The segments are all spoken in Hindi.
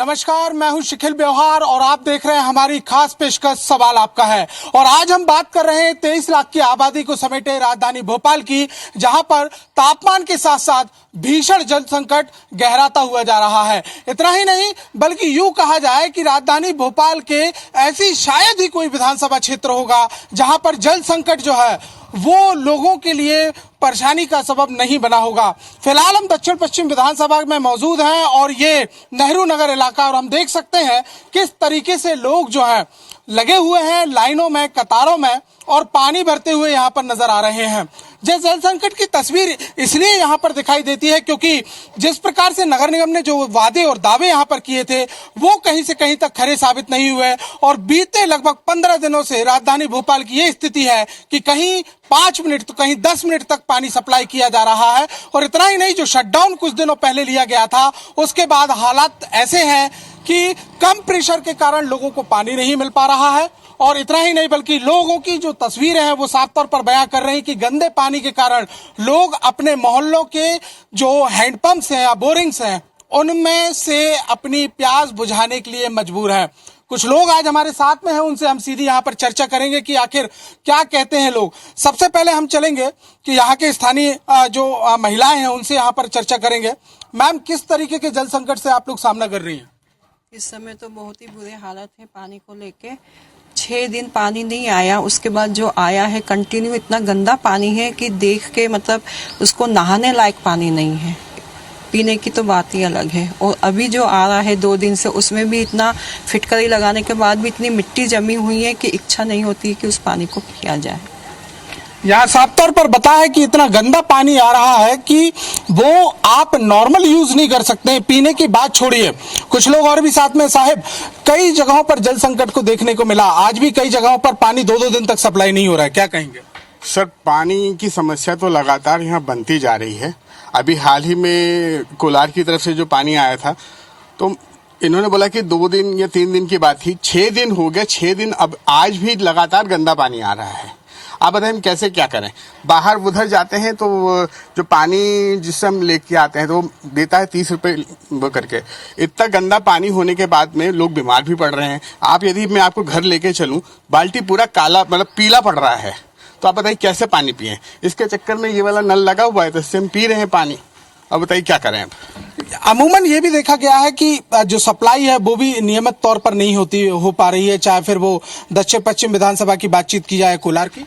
नमस्कार, मैं हूं शिखिल व्यवहार और आप देख रहे हैं हमारी खास पेशकश सवाल आपका है। और आज हम बात कर रहे हैं 23 लाख की आबादी को समेटे राजधानी भोपाल की, जहां पर तापमान के साथ साथ भीषण जल संकट गहराता हुआ जा रहा है। इतना ही नहीं बल्कि यूं कहा जाए कि राजधानी भोपाल के ऐसी शायद ही कोई विधानसभा क्षेत्र होगा जहां पर जल संकट जो है वो लोगों के लिए परेशानी का सबब नहीं बना होगा। फिलहाल हम दक्षिण पश्चिम विधानसभा में मौजूद हैं और ये नेहरू नगर इलाका, और हम देख सकते हैं किस तरीके से लोग जो हैं लगे हुए हैं लाइनों में, कतारों में, और पानी भरते हुए यहाँ पर नजर आ रहे हैं। जल संकट की तस्वीर इसलिए यहाँ पर दिखाई देती है क्योंकि जिस प्रकार से नगर निगम ने जो वादे और दावे यहाँ पर किए थे वो कहीं से कहीं तक खरे साबित नहीं हुए, और बीते लगभग 15 दिनों से राजधानी भोपाल की ये स्थिति है कि कहीं 5 मिनट तो कहीं 10 मिनट तक पानी सप्लाई किया जा रहा है। और इतना ही नहीं, जो शटडाउन कुछ दिनों पहले लिया गया था उसके बाद हालात ऐसे हैं कि कम प्रेशर के कारण लोगों को पानी नहीं मिल पा रहा है। और इतना ही नहीं बल्कि लोगों की जो तस्वीरें हैं वो साफ तौर पर बयां कर रही हैं कि गंदे पानी के कारण लोग अपने मोहल्लों के जो हैंडपंप्स हैं या बोरिंग्स हैं उनमें से अपनी प्यास बुझाने के लिए मजबूर हैं। कुछ लोग आज हमारे साथ में हैं, उनसे हम सीधी यहाँ पर चर्चा करेंगे कि आखिर क्या कहते हैं लोग। सबसे पहले हम चलेंगे कि यहाँ के स्थानीय जो महिलाएं हैं उनसे यहाँ पर चर्चा करेंगे। मैम, किस तरीके के जल संकट से आप लोग सामना कर रही हैं? इस समय तो बहुत ही बुरे हालत है पानी को लेके। 6 दिन पानी नहीं आया, उसके बाद जो आया है कंटिन्यू इतना गंदा पानी है कि देख के मतलब उसको नहाने लायक पानी नहीं है। पीने की तो बात ही अलग है। और अभी जो आ रहा है 2 दिन से, उसमें भी इतना फिटकरी लगाने के बाद भी इतनी मिट्टी जमी हुई है कि इच्छा नहीं होती कि उस पानी को पिया जाए। यहाँ साफ तौर पर बता है कि इतना गंदा पानी आ रहा है कि वो आप नॉर्मल यूज नहीं कर सकते। पीने की बात छोड़िए, कुछ लोग और भी साथ में, साहिब, कई जगहों पर जल संकट को देखने को मिला। आज भी कई जगहों पर पानी 2-2 दिन तक सप्लाई नहीं हो रहा है, क्या कहेंगे? सर, पानी की समस्या तो लगातार यहाँ बनती जा रही है। अभी हाल ही में कोलार की तरफ से जो पानी आया था तो इन्होंने बोला कि 2 दिन या 3 दिन की बात थी। 6 दिन हो गए, 6 दिन अब आज भी लगातार गंदा पानी आ रहा है। आप बताएं हम कैसे क्या करें? बाहर उधर जाते हैं तो जो पानी जिससे हम लेके आते हैं तो वो देता है 30 रुपए वो करके। इतना गंदा पानी होने के बाद में लोग बीमार भी पड़ रहे हैं। आप यदि मैं आपको घर लेके चलूं, बाल्टी पूरा काला मतलब पीला पड़ रहा है, तो आप बताइए कैसे पानी पिए? इसके चक्कर में ये वाला नल लगा हुआ है तो इससे हम पी रहे हैं पानी। अब बताइए क्या करें अब? अमूमन ये भी देखा गया है कि जो सप्लाई है वो भी नियमित तौर पर नहीं हो पा रही है, चाहे फिर वो दक्षिण पश्चिम विधानसभा की बातचीत की जाए, कोलार की।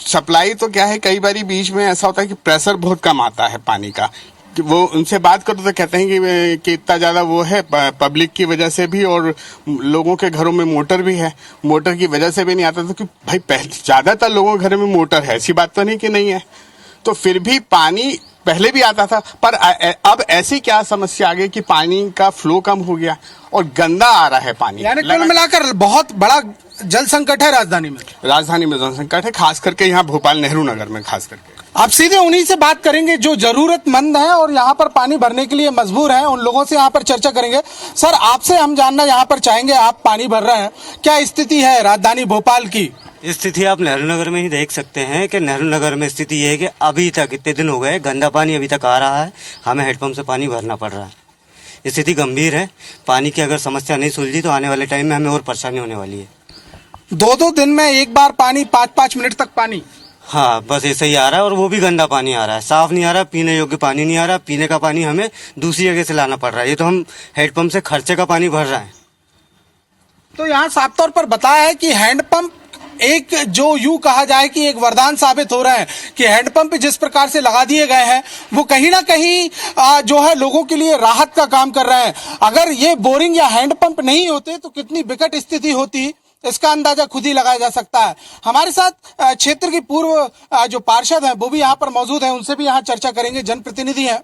सप्लाई तो क्या है, कई बारी बीच में ऐसा होता है कि प्रेशर बहुत कम आता है पानी का। वो उनसे बात करो तो कहते हैं कि इतना ज्यादा वो है पब्लिक की वजह से भी, और लोगों के घरों में मोटर भी है, मोटर की वजह से भी नहीं आता। तो कि भाई पहले ज्यादातर लोगों के घर में मोटर है, ऐसी बात तो नहीं कि नहीं है, तो फिर भी पानी पहले भी आता था। पर अब ऐसी क्या समस्या आ गई कि पानी का फ्लो कम हो गया और गंदा आ रहा है पानी। यानी कुल मिलाकर बहुत बड़ा जल संकट है राजधानी में। जल संकट है, खास करके यहाँ भोपाल नेहरू नगर में खास करके। आप सीधे उन्हीं से बात करेंगे जो जरूरतमंद हैं और यहाँ पर पानी भरने के लिए मजबूर हैं, उन लोगों से यहाँ पर चर्चा करेंगे। सर, आपसे हम जानना यहाँ पर चाहेंगे, आप पानी भर रहे हैं, क्या स्थिति है राजधानी भोपाल की? स्थिति आप नेहरू नगर में ही देख सकते हैं कि नेहरू नगर में स्थिति ये है कि अभी तक इतने दिन हो गए गंदा पानी अभी तक आ रहा है, हमें हेडपंप से पानी भरना पड़ रहा है। स्थिति गंभीर है। पानी की अगर समस्या नहीं सुलझी तो आने वाले टाइम में हमें और परेशानी होने वाली है। 2-2 दिन में एक बार पानी, 5-5 मिनट तक पानी? हाँ, बस ऐसे ही आ रहा है, और वो भी गंदा पानी आ रहा है, साफ नहीं आ रहा, पीने योग्य पानी नहीं आ रहा। पीने का पानी हमें दूसरी जगह से लाना पड़ रहा है। ये तो हम हेडपंप से खर्चे का पानी भर रहे हैं। तो यहाँ साफ तौर पर बताया है कि हैंडपंप एक जो यूं कहा जाए कि एक वरदान साबित हो रहा है कि हैंडपंप जिस प्रकार से लगा दिए गए हैं वो कहीं ना कहीं जो है लोगों के लिए राहत का काम कर रहे हैं। अगर ये बोरिंग या हैंडपंप नहीं होते तो कितनी विकट स्थिति होती, इसका अंदाजा खुद ही लगाया जा सकता है। हमारे साथ क्षेत्र की पूर्व जो पार्षद हैं वो भी यहाँ पर मौजूद हैं, उनसे भी यहाँ चर्चा करेंगे, जनप्रतिनिधि हैं।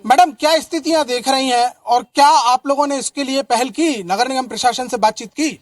मैडम, क्या स्थितियां देख रही हैं और क्या आप लोगों ने इसके लिए पहल की, नगर निगम प्रशासन से बातचीत की?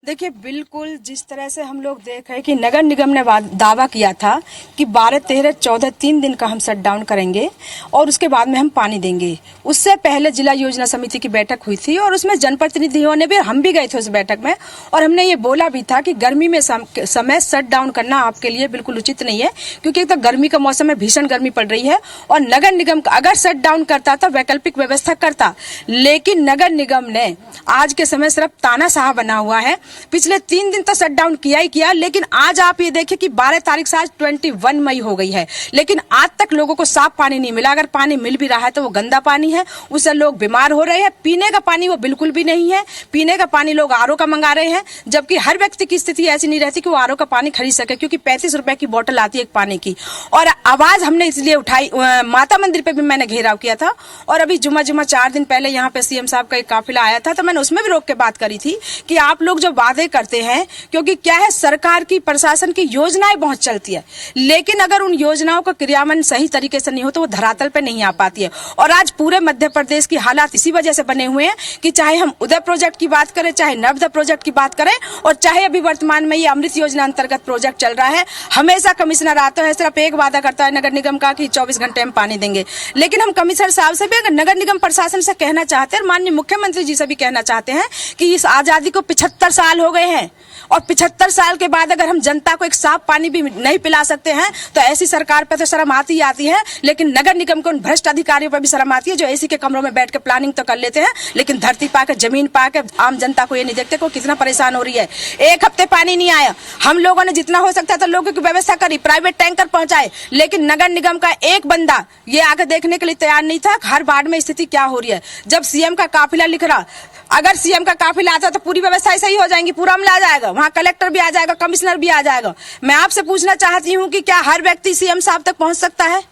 देखिए, बिल्कुल जिस तरह से हम लोग देख रहे हैं कि नगर निगम ने दावा किया था कि 12, 13, 14 3 दिन का हम शट डाउन करेंगे और उसके बाद में हम पानी देंगे। उससे पहले जिला योजना समिति की बैठक हुई थी और उसमें जनप्रतिनिधियों ने भी, हम भी गए थे उस बैठक में, और हमने ये बोला भी था कि गर्मी में समय शट डाउन करना आपके लिए बिल्कुल उचित नहीं है, क्योंकि एक तो गर्मी का मौसम में भीषण गर्मी पड़ रही है और नगर निगम अगर शट डाउन करता तो वैकल्पिक व्यवस्था करता, लेकिन नगर निगम ने आज के समय सिर्फ तानाशाह बना हुआ है। पिछले 3 दिन तो शट डाउन किया ही किया, लेकिन आज आप ये देखिए कि 12 तारीख से आज 21 मई हो गई है, लेकिन आज तक लोगों को साफ पानी नहीं मिला। अगर पानी मिल भी रहा है तो वो गंदा पानी है, उससे लोग बीमार हो रहे हैं। पीने का पानी वो बिल्कुल भी नहीं है। पीने का पानी लोग आरओ का मंगा रहे हैं, जबकि हर व्यक्ति की स्थिति ऐसी नहीं रहती कि वो आरओ का पानी खरीद सके, क्योंकि 35 रुपए की बोतल आती है एक पानी की। और आवाज हमने इसलिए उठाई, माता मंदिर पे भी मैंने घेराव किया था, और अभी जुमा 4 दिन पहले यहाँ पे सीएम साहब का एक काफिला आया था, तो मैंने उसमें भी रोक के बात करी थी कि आप लोग जो वादे करते हैं, क्योंकि क्या है, सरकार की, प्रशासन की योजनाएं बहुत चलती है, लेकिन अगर उन योजनाओं का क्रियान्वयन सही तरीके से नहीं हो तो वो धरातल पे नहीं आ पाती है। और आज पूरे मध्य प्रदेश की हालात इसी वजह से बने हुए हैं कि चाहे हम उदय प्रोजेक्ट की बात करें, चाहे नर्मदा प्रोजेक्ट की बात करें, और चाहे अभी वर्तमान में ये अमृत योजना अंतर्गत प्रोजेक्ट चल रहा है, हमेशा कमिश्नर आता है, सिर्फ एक वादा करता है नगर निगम का कि 24 घंटे हम पानी देंगे। लेकिन हम कमिश्नर साहब से भी, नगर निगम प्रशासन से कहना चाहते हैं, माननीय मुख्यमंत्री जी से भी कहना चाहते हैं कि इस आजादी को 75 साल हो गए हैं, और 75 साल के बाद अगर हम जनता को एक साफ पानी भी नहीं पिला सकते हैं तो ऐसी सरकार पे तो शर्म आती ही आती है। लेकिन नगर निगम को उन भ्रष्ट अधिकारियों पर भी शर्म आती है जो एसी के कमरों में बैठ के प्लानिंग तो कर लेते हैं, लेकिन धरती पाकर, जमीन पाकर आम जनता को ये नहीं देखते को कितना परेशान हो रही है। 1 हफ्ते पानी नहीं आया, हम लोगों ने जितना हो सकता था लोगों की व्यवस्था करी, प्राइवेट टैंकर पहुंचाए, लेकिन नगर निगम का एक बंदा ये आकर देखने के लिए तैयार नहीं था हर वार्ड में स्थिति क्या हो रही है। जब सीएम का काफिला लिख रहा, अगर सीएम का काफिला आता तो पूरी व्यवस्था सही हो जाएंगी, पूरा अमला आ जाएगा, वहां कलेक्टर भी आ जाएगा, कमिश्नर भी आ जाएगा। मैं आपसे पूछना चाहती हूं कि क्या हर व्यक्ति सीएम साहब तक पहुंच सकता है?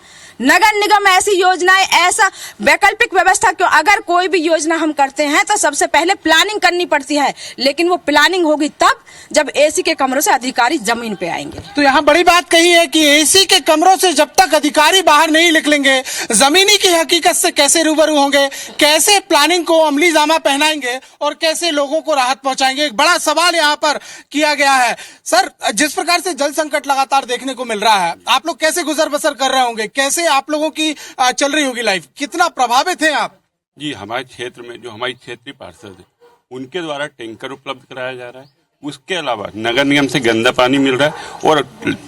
नगर निगम ऐसी योजनाएं, ऐसा वैकल्पिक व्यवस्था क्यों? अगर कोई भी योजना हम करते हैं तो सबसे पहले प्लानिंग करनी पड़ती है, लेकिन वो प्लानिंग होगी तब जब एसी के कमरों से अधिकारी जमीन पे आएंगे। तो यहाँ बड़ी बात कही है कि एसी के कमरों से जब तक अधिकारी बाहर नहीं निकलेंगे, जमीनी की हकीकत से कैसे रूबरू होंगे, कैसे प्लानिंग को अमली जामा पहनाएंगे और कैसे लोगों को राहत पहुंचाएंगे, एक बड़ा सवाल यहाँ पर किया गया है। सर, जिस प्रकार से जल संकट लगातार देखने को मिल रहा है, आप लोग कैसे गुजर बसर कर रहे होंगे, कैसे आप लोगों की चल रही होगी लाइफ, कितना प्रभावित हैं आप? जी, हमारे क्षेत्र में जो हमारी क्षेत्रीय पार्षद है उनके द्वारा टैंकर उपलब्ध कराया जा रहा है। उसके अलावा नगर निगम से गंदा पानी मिल रहा है, और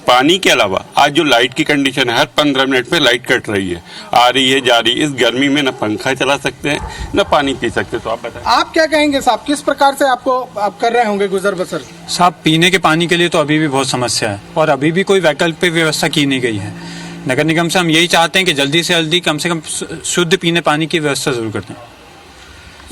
पानी के अलावा आज जो लाइट की कंडीशन है, हर 15 मिनट पे लाइट कट रही है, आ रही है, जा रही है। इस गर्मी में न पंखा चला सकते हैं न पानी पी सकते। तो आप बताएं, आप क्या कहेंगे साहब, किस प्रकार से आप कर रहे होंगे गुजर बसर? साहब, पीने के पानी के लिए तो अभी भी बहुत समस्या है और अभी भी कोई वैकल्पिक व्यवस्था की नहीं गई है। नगर निगम से हम यही चाहते हैं कि जल्दी से जल्दी कम से कम शुद्ध पीने पानी की व्यवस्था जरूर कर दें।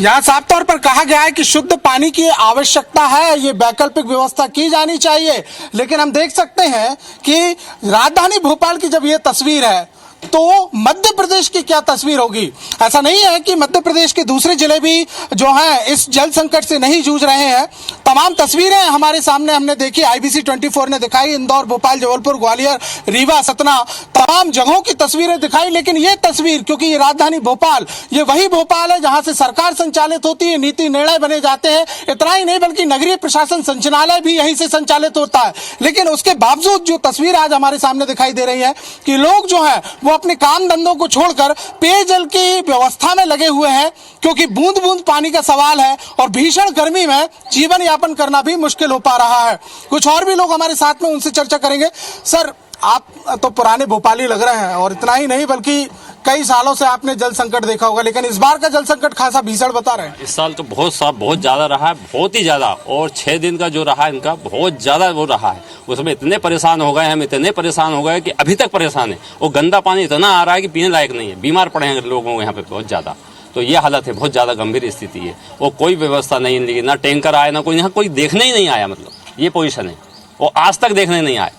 यहाँ साफ तौर पर कहा गया है कि शुद्ध पानी की आवश्यकता है, ये वैकल्पिक व्यवस्था की जानी चाहिए। लेकिन हम देख सकते हैं कि राजधानी भोपाल की जब ये तस्वीर है तो मध्य प्रदेश की क्या तस्वीर होगी? ऐसा नहीं है कि मध्य प्रदेश के दूसरे जिले भी जो हैं इस जल संकट से नहीं जूझ रहे हैं। तमाम तस्वीरें हमारे सामने हमने देखी, IBC 24 ने दिखाई, इंदौर, भोपाल, जबलपुर, ग्वालियर, रीवा, सतना, तमाम जगहों की तस्वीरें दिखाई। लेकिन ये तस्वीर, क्योंकि ये राजधानी भोपाल, ये वही भोपाल है जहां से सरकार संचालित होती है, नीति निर्णय बने जाते हैं। इतना ही नहीं बल्कि नगरीय प्रशासन संचालय भी यहीं से संचालित होता है। लेकिन उसके बावजूद जो तस्वीर आज हमारे सामने दिखाई दे रही है कि लोग जो है वो अपने काम धंधों को छोड़कर पेयजल की व्यवस्था में लगे हुए हैं, क्योंकि बूंद बूंद पानी का सवाल है और भीषण गर्मी में जीवन यापन करना भी मुश्किल हो पा रहा है। कुछ और भी लोग हमारे साथ में, उनसे चर्चा करेंगे। सर, आप तो पुराने भोपाली लग रहे हैं और इतना ही नहीं बल्कि कई सालों से आपने जल संकट देखा होगा, लेकिन इस बार का जल संकट खासा भीषण बता रहे हैं। इस साल तो बहुत ज्यादा रहा है, बहुत ही ज्यादा। और 6 दिन का जो रहा है इनका बहुत ज्यादा वो रहा है, उसमें इतने परेशान हो गए, हम इतने परेशान हो गए कि अभी तक परेशान है। वो गंदा पानी इतना आ रहा है कि पीने लायक नहीं है, बीमार पड़े हैं लोगों को यहाँ पे बहुत ज्यादा। तो ये हालत है, बहुत ज्यादा गंभीर स्थिति है। वो कोई व्यवस्था नहीं है, ना टैंकर आया, ना कोई यहाँ कोई देखने ही नहीं आया। मतलब ये पोजीशन है, वो आज तक देखने नहीं आए।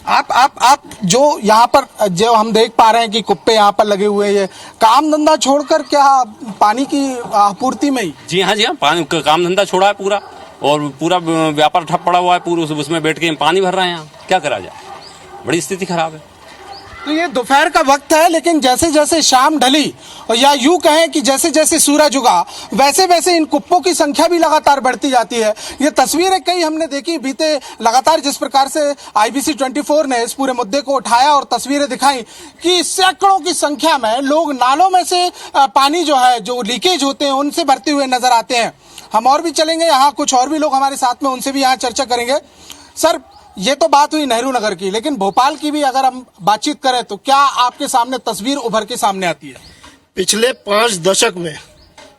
आप जो यहाँ पर जो हम देख पा रहे हैं कि कुप्पे यहाँ पर लगे हुए हैं, काम धंधा छोड़कर क्या पानी की आपूर्ति में ही? जी हाँ, पानी का काम धंधा छोड़ा है पूरा, और पूरा व्यापार ठप पड़ा हुआ है। पूरा उसमें बैठ के पानी भर रहे हैं यहाँ, क्या करा जाए, बड़ी स्थिति खराब है। तो ये दोपहर का वक्त है, लेकिन जैसे जैसे शाम ढली और या यूं कहें कि जैसे जैसे सूरज उगा, वैसे वैसे इन कुप्पों की संख्या भी लगातार बढ़ती जाती है। ये तस्वीरें कई हमने देखी बीते लगातार, जिस प्रकार से IBC 24 ने इस पूरे मुद्दे को उठाया और तस्वीरें दिखाई कि सैकड़ों की संख्या में लोग नालों में से पानी जो है, जो लीकेज होते हैं, उनसे भरते हुए नजर आते हैं। हम और भी चलेंगे, यहाँ कुछ और भी लोग हमारे साथ में, उनसे भी यहाँ चर्चा करेंगे। सर, ये तो बात हुई नेहरू नगर की, लेकिन भोपाल की भी अगर हम बातचीत करें तो क्या आपके सामने तस्वीर उभर के सामने आती है? पिछले 5 दशक में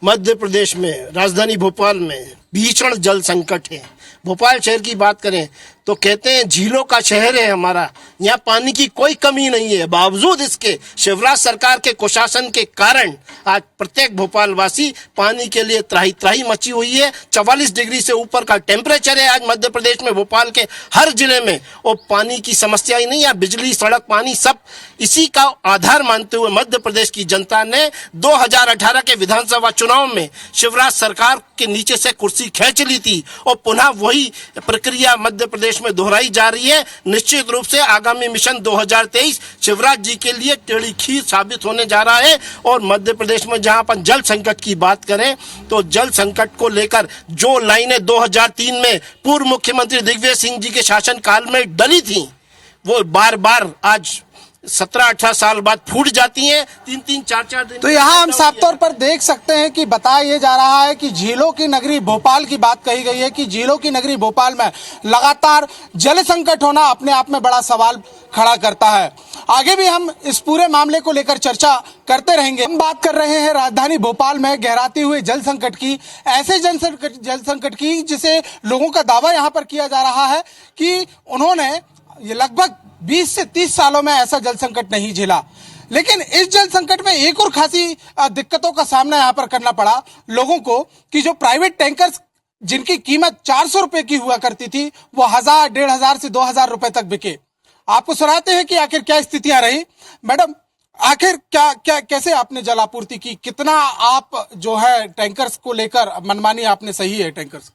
मध्य प्रदेश में राजधानी भोपाल में भीषण जल संकट है। भोपाल शहर की बात करें तो कहते हैं झीलों का शहर है हमारा, यहाँ पानी की कोई कमी नहीं है। बावजूद इसके शिवराज सरकार के कुशासन के कारण आज प्रत्येक भोपालवासी पानी के लिए त्राही त्राही मची हुई है। 44 डिग्री से ऊपर का टेम्परेचर है आज मध्य प्रदेश में, भोपाल के हर जिले में। और पानी की समस्या ही नहीं है, बिजली, सड़क, पानी सब इसी का आधार मानते हुए मध्य प्रदेश की जनता ने 2018 के विधानसभा चुनाव में शिवराज सरकार के नीचे से कुर्सी खींच ली थी और पुनः वही प्रक्रिया मध्य प्रदेश में दोहराई जा रही है। निश्चित रूप से आगामी मिशन 2023 शिवराज जी के लिए टेढ़ी खीर साबित होने जा रहा है। और मध्य प्रदेश में जहां अपन जल संकट की बात करें तो जल संकट को लेकर जो लाइनें 2003 में पूर्व मुख्यमंत्री दिग्विजय सिंह जी के शासन काल में डली थी, वो बार बार आज 17-18 साल बाद फूट जाती हैं, 3-3, 4-4 दिन। तो यहाँ हम साफ तौर पर देख सकते हैं कि बताया ये जा रहा है कि झीलों की नगरी भोपाल की बात कही गई है कि झीलों की नगरी भोपाल में लगातार जल संकट होना अपने आप में बड़ा सवाल खड़ा करता है। आगे भी हम इस पूरे मामले को लेकर चर्चा करते रहेंगे। हम बात कर रहे हैं राजधानी भोपाल में गहराते हुए जल संकट की, ऐसे जल संकट की जिसे लोगों का दावा यहाँ पर किया जा रहा है कि उन्होंने ये लगभग 20 से 30 सालों में ऐसा जल संकट नहीं झेला। लेकिन इस जल संकट में एक और खासी दिक्कतों का सामना यहाँ पर करना पड़ा लोगों को कि जो प्राइवेट टैंकर्स जिनकी कीमत 400 रुपए की हुआ करती थी, वो 1000, 1500 से 2000 रुपए तक बिके। आपको सुनाते हैं कि आखिर क्या स्थितियां रही। मैडम, आखिर क्या कैसे आपने जल आपूर्ति की? कितना आप जो है टैंकर्स को लेकर मनमानी आपने सही है टैंकर्स?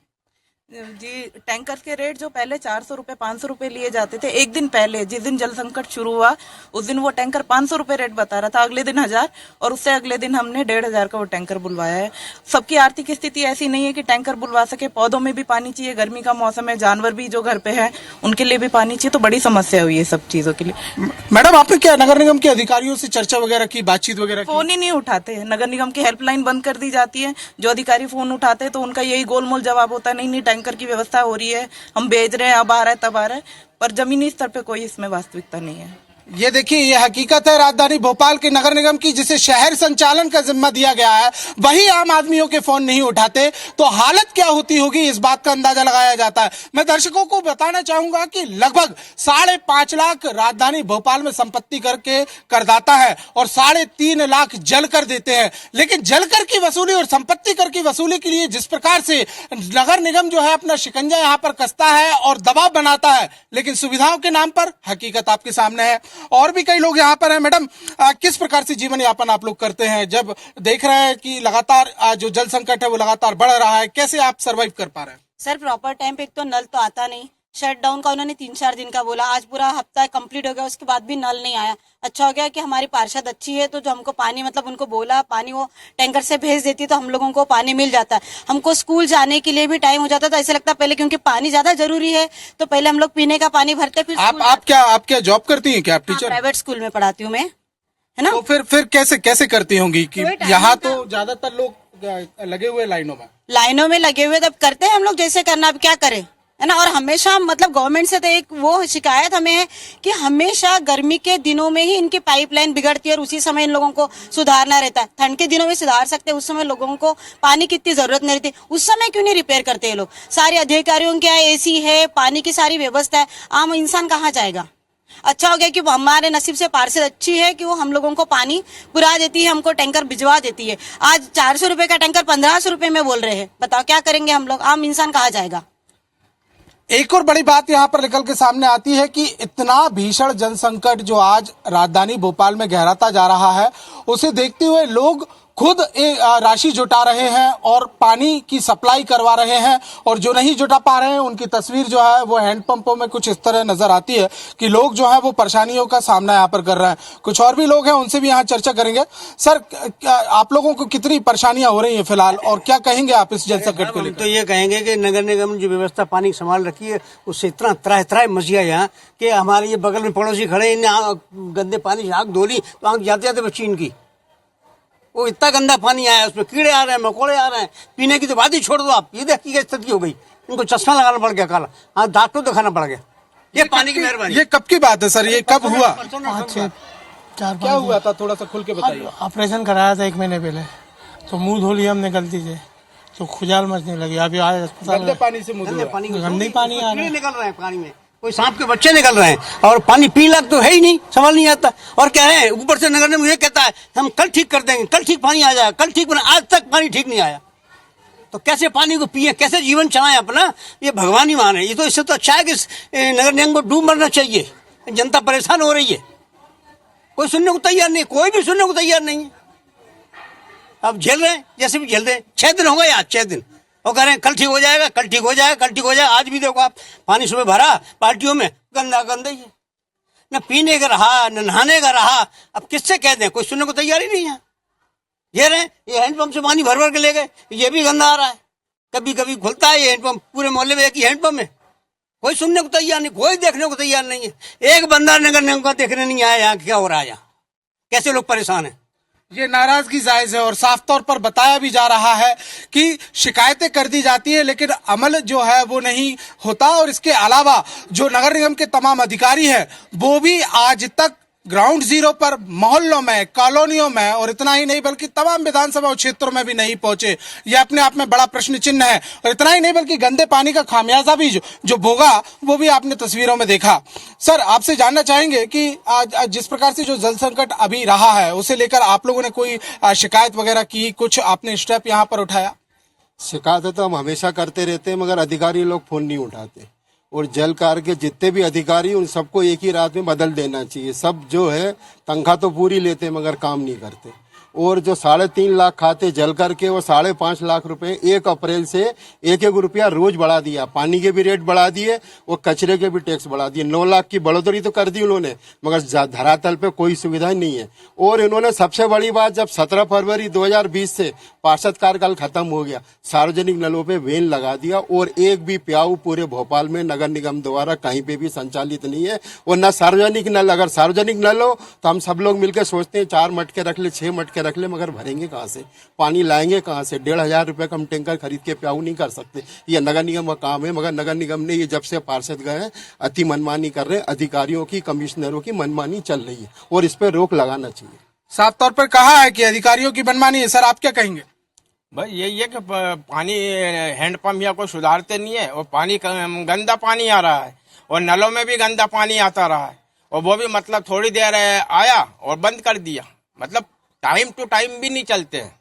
जी, टैंकर के रेट जो पहले 400 रुपए 500 रुपए लिए जाते थे, एक दिन पहले जिस दिन जल संकट शुरू हुआ उस दिन वो टैंकर 500 रुपए रेट बता रहा था, अगले दिन 1000 और उससे अगले दिन हमने 1500 का वो टैंकर बुलवाया है। सबकी आर्थिक स्थिति ऐसी नहीं है कि टैंकर बुलवा सके, पौधों में भी पानी चाहिए, गर्मी का मौसम है, जानवर भी जो घर पे है उनके लिए भी पानी चाहिए, तो बड़ी समस्या हुई है सब चीजों के लिए। मैडम, आपने क्या नगर निगम के अधिकारियों से चर्चा वगैरह की, बातचीत वगैरह की? फोन ही नहीं उठाते, नगर निगम की हेल्पलाइन बंद कर दी जाती है। जो अधिकारी फोन उठाते हैं तो उनका यही गोलमोल जवाब होता है, नहीं टैंकर की व्यवस्था हो रही है, हम भेज रहे हैं, अब आ रहा है तब आ रहा है, पर जमीनी स्तर पे कोई इसमें वास्तविकता नहीं है। ये देखिए, ये हकीकत है राजधानी भोपाल के नगर निगम की, जिसे शहर संचालन का जिम्मा दिया गया है, वही आम आदमियों के फोन नहीं उठाते तो हालत क्या होती होगी, इस बात का अंदाजा लगाया जाता है। मैं दर्शकों को बताना चाहूंगा कि लगभग 5.5 लाख राजधानी भोपाल में संपत्ति करके करदाता है और 3.5 लाख जल कर देते हैं। लेकिन जल कर की वसूली और संपत्ति कर की वसूली के लिए जिस प्रकार से नगर निगम जो है अपना शिकंजा यहाँ पर कसता है और दबाव बनाता है, लेकिन सुविधाओं के नाम पर हकीकत आपके सामने है। और भी कई लोग यहाँ पर हैं। मैडम, किस प्रकार से जीवन यापन आप लोग करते हैं जब देख रहे हैं कि लगातार जो जल संकट है वो लगातार बढ़ रहा है? कैसे आप सर्वाइव कर पा रहे हैं? सर, प्रॉपर टाइम पे एक तो नल तो आता नहीं, शटडाउन का उन्होंने 3-4 दिन का बोला, आज पूरा हफ्ता कंप्लीट हो गया, उसके बाद भी नल नहीं आया। अच्छा हो गया कि हमारी पार्षद अच्छी है, तो जो हमको पानी मतलब उनको बोला पानी वो टैंकर से भेज देती तो हम लोगों को पानी मिल जाता है। हमको स्कूल जाने के लिए भी टाइम हो जाता था, ऐसे लगता पहले क्योंकि पानी ज्यादा जरूरी है तो पहले हम लोग पीने का पानी भरते। फिर आप क्या जॉब करती हैं? क्या आप टीचर? प्राइवेट स्कूल में पढ़ाती हूँ मैं, है ना। तो फिर कैसे करती होंगी कि यहाँ तो ज्यादातर लोग लगे हुए लाइनों में लगे हुए, तब करते हैं हम लोग जैसे करना, अब क्या करें, है ना। और हमेशा मतलब गवर्नमेंट से तो एक वो शिकायत हमें है कि हमेशा गर्मी के दिनों में ही इनकी पाइपलाइन बिगड़ती है और उसी समय इन लोगों को सुधारना रहता है। ठंड के दिनों में सुधार सकते हैं, उस समय लोगों को पानी की इतनी जरूरत नहीं रहती, उस समय क्यों नहीं रिपेयर करते ये लोग? सारे अधिकारियों के यहाँ AC है, पानी की सारी व्यवस्था है, आम इंसान कहाँ जाएगा? अच्छा हो गया कि हमारे नसीब से पार्षद अच्छी है कि वो हम लोगों को पानी पुरा देती है, हमको टैंकर भिजवा देती है। आज 400 रुपए का टैंकर 1500 रुपए में बोल रहे हैं, बताओ क्या करेंगे हम लोग? आम इंसान कहाँ जाएगा? एक और बड़ी बात यहाँ पर निकल के सामने आती है कि इतना भीषण जन संकट जो आज राजधानी भोपाल में गहराता जा रहा है, उसे देखते हुए लोग खुद राशि जुटा रहे हैं और पानी की सप्लाई करवा रहे हैं, और जो नहीं जुटा पा रहे हैं उनकी तस्वीर जो है वो हैंडपंपों में कुछ इस तरह नजर आती है कि लोग जो है वो परेशानियों का सामना यहाँ पर कर रहे हैं। कुछ और भी लोग हैं, उनसे भी यहाँ चर्चा करेंगे। सर, आप लोगों को कितनी परेशानियां हो रही हैं फिलहाल, और क्या कहेंगे आप इस जल संकट को लेकर? तो ये कहेंगे कि नगर निगम ने जो व्यवस्था पानी की संभाल रखी है उससे इतना त्राह त्राह मच गया यहाँ कि हमारे ये बगल में पड़ोसी खड़े, इन्हें गंदे पानी से आंख धोली तो आंख जाते जाते बच्ची इनकी, वो इतना गंदा पानी आया, उसमें कीड़े आ रहे हैं, मकोड़े आ रहे हैं, पीने की तो बात ही छोड़ दो आप। ये देखिए क्या स्थिति हो गई, इनको चश्मा लगाना पड़ गया काला, हाँ डॉक्टर दिखाना पड़ गया। ये पानी की मेहरबानी। ये कब की बात है सर, ये कब हुआ? 4-5 क्या हुआ था, थोड़ा सा खुल के बताइए। ऑपरेशन कराया था 1 महीने पहले, तो मुंह धो लिया हमने गलती से, तो खुजाल मचने लगी। अभी आज अस्पताल गंदे पानी से मुंह गंदे धोया। पानी गंदे पानी आ रहा है। निकल रहे हैं पानी में, कोई सांप के बच्चे निकल रहे हैं और पानी पीला तो है ही नहीं, समझ नहीं आता। और कह रहे हैं ऊपर से नगर निगम मुझे कहता है हम कल ठीक कर देंगे, कल ठीक पानी आ जाएगा, कल ठीक बना, आज तक पानी ठीक नहीं आया। तो कैसे पानी को पिए, कैसे जीवन चलाएं अपना, ये भगवान ही माने। ये तो इससे तो अच्छा है कि नगर निगम को डूब मरना चाहिए। जनता परेशान हो रही है, कोई सुनने को तैयार नहीं, कोई भी सुनने को तैयार नहीं है। अब झेल रहे हैं, जैसे भी झेल रहे हैं। 6 दिन हो गए आज, 6 दिन, और कह रहे हैं कल ठीक हो जाएगा, कल ठीक हो जाएगा, कल ठीक हो जाएगा। आज भी देखो आप, पानी सुबह भरा बाल्टियों में, गंदा गंदा ही है, न पीने का रहा न नहाने का रहा। अब किससे कह दें, कोई सुनने को तैयार ही नहीं है। ये रहे, ये हैंडपंप से पानी भर भर के ले गए, ये भी गंदा आ रहा है। कभी कभी खुलता है ये हैंडपंप, पूरे मोहल्ले में एक ही हैंडपंप है, कोई सुनने को तैयार नहीं, कोई देखने को तैयार नहीं है। एक बंदा नगर निगम का देखने नहीं आया यहाँ क्या हो रहा है, यहाँ कैसे लोग परेशान हैं। ये नाराजगी जायज है और साफ तौर पर बताया भी जा रहा है कि शिकायतें कर दी जाती है लेकिन अमल जो है वो नहीं होता। और इसके अलावा जो नगर निगम के तमाम अधिकारी हैं वो भी आज तक ग्राउंड जीरो पर मोहल्लों में, कॉलोनियों में, और इतना ही नहीं बल्कि तमाम विधानसभा क्षेत्रों में भी नहीं पहुंचे। ये अपने आप में बड़ा प्रश्न चिन्ह है। और इतना ही नहीं बल्कि गंदे पानी का खामियाजा भी जो भोगा वो भी आपने तस्वीरों में देखा। सर, आपसे जानना चाहेंगे कि आज जिस प्रकार से जो जल संकट अभी रहा है उसे लेकर आप लोगों ने कोई शिकायत वगैरह की, कुछ आपने स्टेप यहाँ पर उठाया? शिकायत तो हम हमेशा करते रहते हैं मगर अधिकारी लोग फोन नहीं उठाते। और जल कार्य के जितने भी अधिकारी उन सबको एक ही रात में बदल देना चाहिए। सब जो है तनख्वाह तो पूरी लेते हैं मगर काम नहीं करते। और जो 3.5 लाख खाते जल करके वो 5.5 लाख रुपए 1 अप्रैल से 1-1 रुपया रोज बढ़ा दिया। पानी के भी रेट बढ़ा दिए और कचरे के भी टैक्स बढ़ा दिए। 9 लाख की बढ़ोतरी तो कर दी उन्होंने मगर धरातल पे कोई सुविधा नहीं है। और इन्होंने सबसे बड़ी बात, जब 17 फरवरी 2020 से पार्षद कार्यकाल खत्म हो गया, सार्वजनिक नलों पे बैन लगा दिया और एक भी प्याऊ पूरे भोपाल में नगर निगम द्वारा कहीं पे भी संचालित नहीं है। और न सार्वजनिक नल, अगर सार्वजनिक नल हो तो हम सब लोग मिलकर सोचते हैं 4 मटके रख ले, 6 मटके रख ले, मगर भरेंगे कहाँ से, पानी लाएंगे कहाँ से? 1,500 रुपए का हम टैंकर खरीद के प्याऊ नहीं कर सकते। ये नगर निगम का काम है मगर नगर निगम ने ये जब से पार्षद गए हैं अति मनमानी कर रहे हैं। अधिकारियों की, कमिश्नरों की मनमानी चल रही है और इस पर रोक लगाना चाहिए। साफ तौर पर कहा है कि अधिकारियों की मनमानी है। सर, आप क्या कहेंगे? भाई यही है कि पानी हैंडपंप या कोई सुधारते नहीं है और पानी गंदा पानी आ रहा है और नलों में भी गंदा पानी आता रहा है और वो भी मतलब थोड़ी देर आया और बंद कर दिया, मतलब टाइम टू टाइम भी नहीं चलते हैं।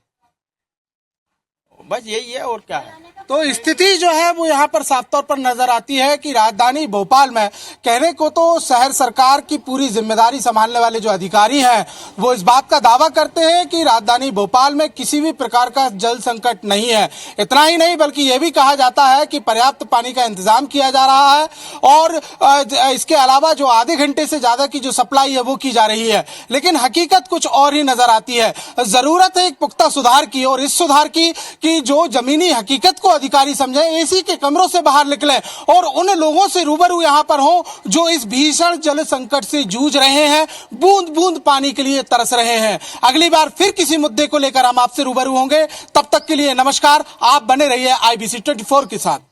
बस यही है और क्या है। तो स्थिति जो है वो यहाँ पर साफ तौर पर नजर आती है कि राजधानी भोपाल में कहने को तो शहर सरकार की पूरी जिम्मेदारी संभालने वाले जो अधिकारी हैं वो इस बात का दावा करते हैं कि राजधानी भोपाल में किसी भी प्रकार का जल संकट नहीं है। इतना ही नहीं बल्कि ये भी कहा जाता है कि पर्याप्त पानी का इंतजाम किया जा रहा है और इसके अलावा जो आधे घंटे से ज्यादा की जो सप्लाई है वो की जा रही है। लेकिन हकीकत कुछ और ही नजर आती है। जरूरत है एक पुख्ता सुधार की और इस सुधार की जो जमीनी हकीकत को अधिकारी समझे, एसी के कमरों से बाहर निकले और उन लोगों से रूबरू यहां पर हो जो इस भीषण जल संकट से जूझ रहे हैं, बूंद बूंद पानी के लिए तरस रहे हैं। अगली बार फिर किसी मुद्दे को लेकर हम आपसे रूबरू होंगे। तब तक के लिए नमस्कार। आप बने रहिए IBC 24 के साथ।